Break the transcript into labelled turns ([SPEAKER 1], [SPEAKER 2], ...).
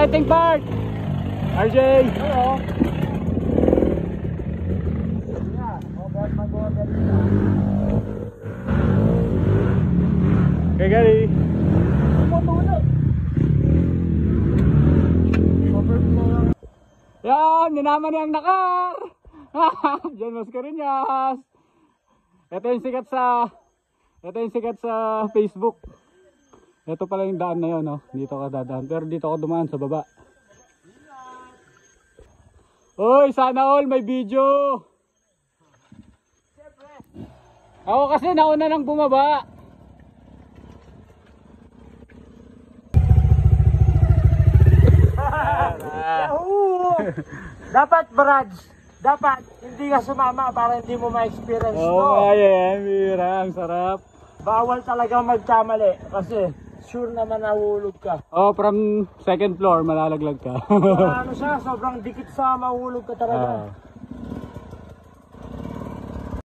[SPEAKER 1] Exciting part! RJ!
[SPEAKER 2] Hello.
[SPEAKER 1] Okay, Gary. Yan, ninaman yung nakar. Diyan mas Cariñas. Ito yung sikat sa Facebook. Ito pala yung daan na yun, no? Dito ka dadaan. Pero dito ako dumaan sa baba. Uy, sana all may video. Ako kasi nauna nang bumaba.
[SPEAKER 2] Dapat Brad, dapat hindi ka sumama para hindi mo ma-experience to.
[SPEAKER 1] Oh, ayan, mira, ang sarap.
[SPEAKER 2] Bawal talaga magkamali kasi sure naman nahulog ka.
[SPEAKER 1] Oh, from second floor malalaglag ka.
[SPEAKER 2] Ano siya, sobrang dikit sa mahulog ka talaga.